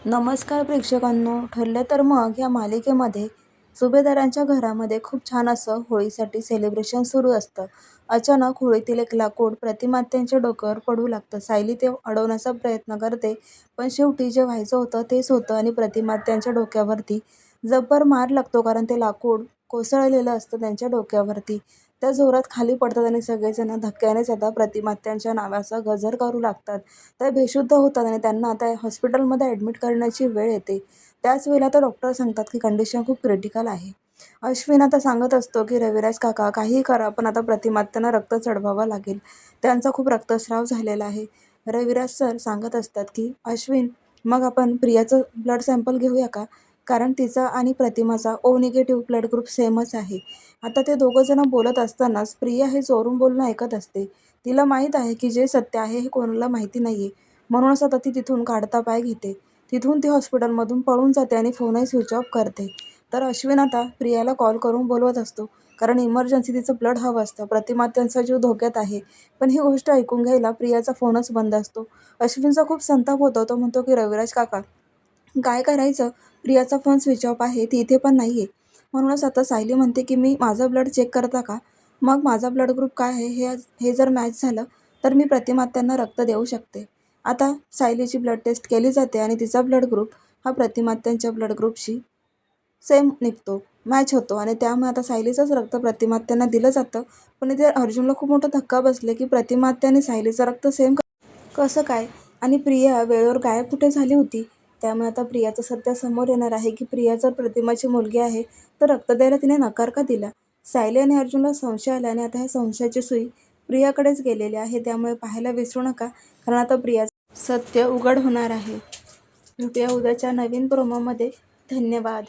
नमस्कार प्रेक्षकांनो. ठरलं तर मग या मालिकेमध्ये सुभेदारांच्या घरामध्ये खूप छान असं होळीसाठी सेलिब्रेशन सुरू असतं. अचानक होळीतील एक लाकूड प्रतिमात्यांच्या डोक्यावर पडू लागतं. सायली ते अडवण्याचा प्रयत्न करते, पण शेवटी जे व्हायचं होतं तेच होतं आणि प्रतिमात्यांच्या डोक्यावरती जब्बर मार लागतो, कारण ते लाकूड कोसळलेलं असतं त्यांच्या डोक्यावरती. त्या जोरात खाली पडतात आणि सगळेजण धक्क्यानेच आता प्रतिमात्यांच्या नावाचा गजर करू लागतात. त्या बेशुद्ध होतात आणि त्यांना आता हॉस्पिटलमध्ये ॲडमिट करण्याची वेळ येते. त्याच वेळेला तर डॉक्टर सांगतात की कंडिशन खूप क्रिटिकल आहे. अश्विन आता सांगत असतो की रविराज काका काहीही करा, पण आता प्रतिमात्यांना रक्त चढवावं लागेल. त्यांचा खूप रक्तस्राव झालेला आहे. रविराज सर सांगत असतात की अश्विन, मग आपण प्रियाचं ब्लड सॅम्पल घेऊया का? कारण तिचा आणि प्रतिमाचा ओ निगेटिव्ह ब्लड ग्रुप सेमच आहे. आता ते दोघं जण बोलत असतानाच प्रिया हे चोरून बोलणं ऐकत असते. तिला माहीत आहे की जे सत्य आहे हे कोणाला माहिती नाहीये. म्हणूनच आता ती तिथून काढता पाय घेते. तिथून ती हॉस्पिटलमधून पळून जाते आणि फोनही स्विच ऑफ करते. तर अश्विन आता प्रियाला कॉल करून बोलवत असतो, कारण इमर्जन्सी तिचं ब्लड हवं असतं. प्रतिमात्यांचा जीव धोक्यात आहे. पण ही गोष्ट ऐकून घ्यायला प्रियाचा फोनच बंद असतो. अश्विनचा खूप संताप होतो. तो म्हणतो की रविराज काका, काय करायचं? प्रियाचा फोन स्विच ऑफ आहे, ती इथे पण नाही आहे. म्हणूनच आता सायली म्हणते की मी माझं ब्लड चेक करता का? मग माझा ब्लड ग्रुप काय आहे हे हे जर मॅच झालं तर मी प्रतिमात्यांना रक्त देऊ शकते. आता सायलीची ब्लड टेस्ट केली जाते आणि तिचा ब्लड ग्रुप हा प्रतिमात्यांच्या ब्लड ग्रुपशी सेम निघतो, मॅच होतो आणि त्यामुळे आता सायलीचंच रक्त प्रतिमात्यांना दिलं जातं. पण इथे अर्जुनला खूप मोठा धक्का बसले की प्रतिमात्या आणि सायलीचं रक्त सेम कसं काय? आणि प्रिया वेळेवर गायब कुठे झाली होती? त्यामुळे आता प्रियाचं सत्य समोर येणार आहे की प्रिया जर प्रतिमाची मुलगी आहे तर रक्त द्यायला तिने नकार का दिला? सायली आणि अर्जुनला संशय आला आणि आता ह्या संशयाची सुई प्रियाकडेच गेलेली आहे. त्यामुळे पाहायला विसरू नका, कारण आता प्रियाचं सत्य उघड होणार आहे. भेटूया उद्याच्या नवीन प्रोमोमध्ये. धन्यवाद.